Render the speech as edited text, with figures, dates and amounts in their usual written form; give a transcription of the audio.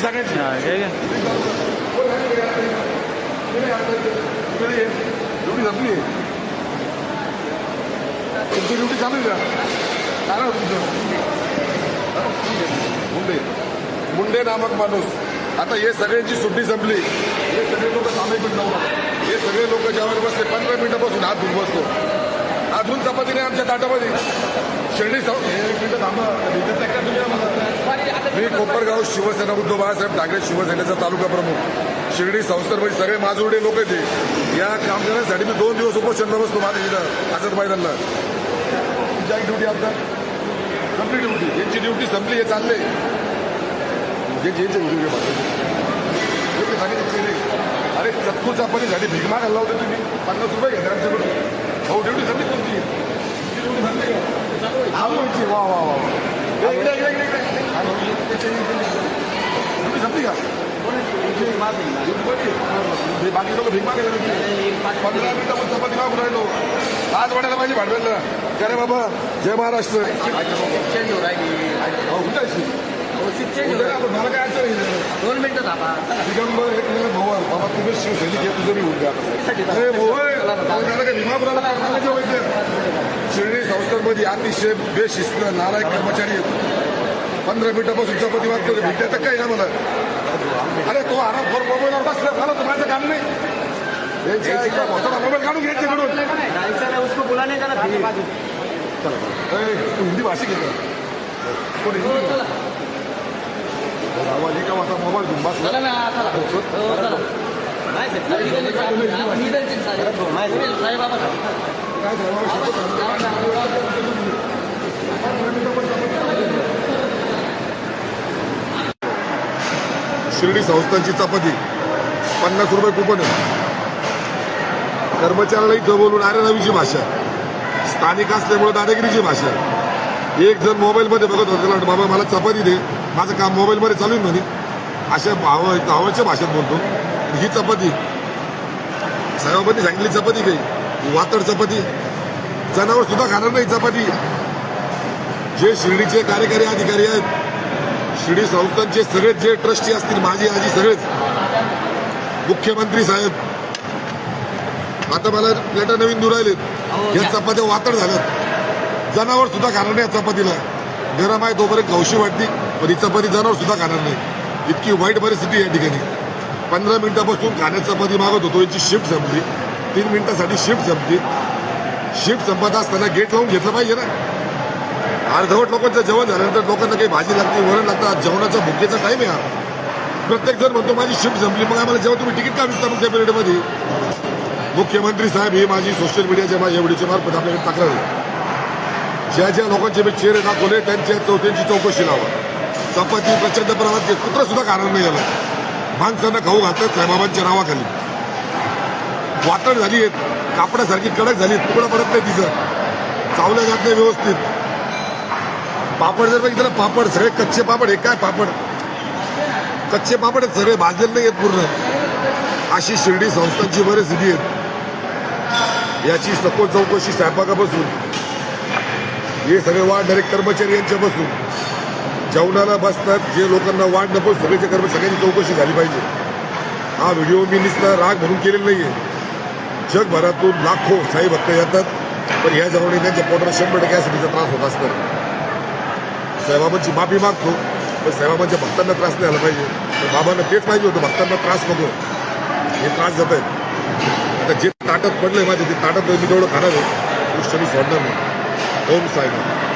सगळ्यांची ड्युटी संपली तुमची ड्युटी चालू आहे का काय ना तुमचं मुंडे नामक माणूस आता हे सगळ्यांची सुट्टी संपली हे सगळे लोक कामे पण नव्हतं हे सगळे लोक ज्यावर बसले 15 मिनिटापासून हात धुवून बसतो अजून चपाती नाही आमच्या ताटामध्ये शिर्डी मी कोपरगाव शिवसेना उद्धव बाळासाहेब ठाकरे शिवसेनेचा तालुका प्रमुख शिर्डी संस्थांमध्ये सगळे माझुर्डे लोक येते या काम करण्यासाठी मी 2 दिवस उपोषणला बसतो माझ्या इथं आझाद मैदानला तुमची ड्युटी आता कंप्लीट ड्युटी यांची ड्युटी संपली हे चालले अरे चक्कू चपातीसाठी भीक मागायला होते तुम्ही 50 रुपये घेता आमच्याकडून हो ड्युटी संपली तुमची ड्युटी संपली वा वा वा ड्युटी संपली का बाकी लोक भीक मागायला 15 मिनिटापासून चपाती मागून राहिलो आज वाटायला पाहिजे भांडवेलला अरे बाबा जय महाराष्ट्र मला काय अडचण 2 मिनिटं थांबा दिगंबर एक भवन बाबा तुम्ही शिवसैनिक आहे तुझं मी होऊन द्या शिर्डी संस्थांमध्ये अतिशय बेशिस्त नालायक कर्मचारी आहेत 15 मिनिटापासून चपाती मागतो भेटते तर काय मला अरे तो आराम फोर मोबाईलवर बसला मला तर माझं काम नाही मोबाईल काढून घ्यायच्याकडून उसको बोलाने का ना हिंदी भाषिक आहे कोण आवाज का माझा मोबाईल घेऊन बसला शिर्डी संस्थांची चपाती 50 रुपये कुपन आहे कर्मचाऱ्याला इथं बोलून आरेरावीची भाषा स्थानिक असल्यामुळे दादागिरीची भाषा एक जण मोबाईलमध्ये बघत होते बाबा मला चपाती दे माझं काम मोबाईलमध्ये चालू आहे म्हणे अशा भावाच्या भाषेत बोलतो ही चपाती साहेबांनी सांगितली चपाती काही वातड चपाती जनावर सुद्धा खाणार नाही चपाती जे शिर्डीचे कार्यकारी अधिकारी आहेत शिर्डी संस्थांचे सगळे जे ट्रस्टी असतील माझी आजी सगळेच मुख्यमंत्री साहेब आता मला प्लेटा नवीन दूर राहिलेत या चपात्या वातड झाल्यात जनावर सुद्धा खाणार नाही चपातीला गरम आहे तोपर्यंत हौशी वाटते पण ही चपाती जनावर सुद्धा खाणार नाही इतकी वाईट परिस्थिती या ठिकाणी 15 मिनिटापासून खाण्यात चपाती मागत होतो यांची शिफ्ट संपली 3 मिनिटासाठी शिफ्ट संपली शिफ्ट संपत असताना गेट लावून घेतलं पाहिजे ना अर्धवट लोकांचं जेवण झाल्यानंतर लोकांना काही भाजी लागते वरण लागतात जेवणाचा भुकेचा टाईम आहे हा प्रत्येक जण म्हणतो माझी शिफ्ट संपली मग आम्हाला जेव्हा तुम्ही तिकीट का विकता मग त्या पिरियडमध्ये मुख्यमंत्री साहेब ही माझी सोशल मीडियाच्या माझ्या एवढीच्या मार्फत आपल्याकडे तक्रार आहे ज्या ज्या लोकांचे मी चेहरे दाखवले त्यांची चौकशी लावा चपाती प्रचंड प्रमाणात कुत्र सुद्धा कारण नाही याला माणसांना खाऊ घालतात साईबाबांच्या नावाखाली वातड झाली आहेत कापडासारखी कडक झाली तुकडा पडत नाही तिचं चावल्या जात नाही व्यवस्थित पापड जर बघितलं पापड सगळे कच्चे पापड हे काय पापड कच्चे पापड आहेत सगळे भाजलेले नाही आहेत पूर्ण अशी शिर्डी संस्थांची परिस्थिती आहे याची सखोल चौकशी साहेबापासून हे सगळे वाढणारे कर्मचारी यांच्यापासून जेवणाला बसतात जे लोकांना वाढ नको सगळ्याचे सगळ्यांची चौकशी झाली पाहिजे हा व्हिडिओ मी नुसता राग म्हणून केलेला नाहीये जगभरातून लाखो साई भक्त येतात पण ह्या जवळ त्यांच्या पोटाला 100% ऍसिडीचा त्रास होत असतात साईबाबांची माफी मागतो पण साईबाबांच्या भक्तांना त्रास नाही आला पाहिजे तर बाबांना तेच पाहिजे होतं भक्तांना त्रास नको हे त्रास जात आहेत आता जे ताटात पडलंय माझे ते ताटात मी तेवढं खाणार आहे गोष्ट मी सोडणार नाही ओम साईबाबा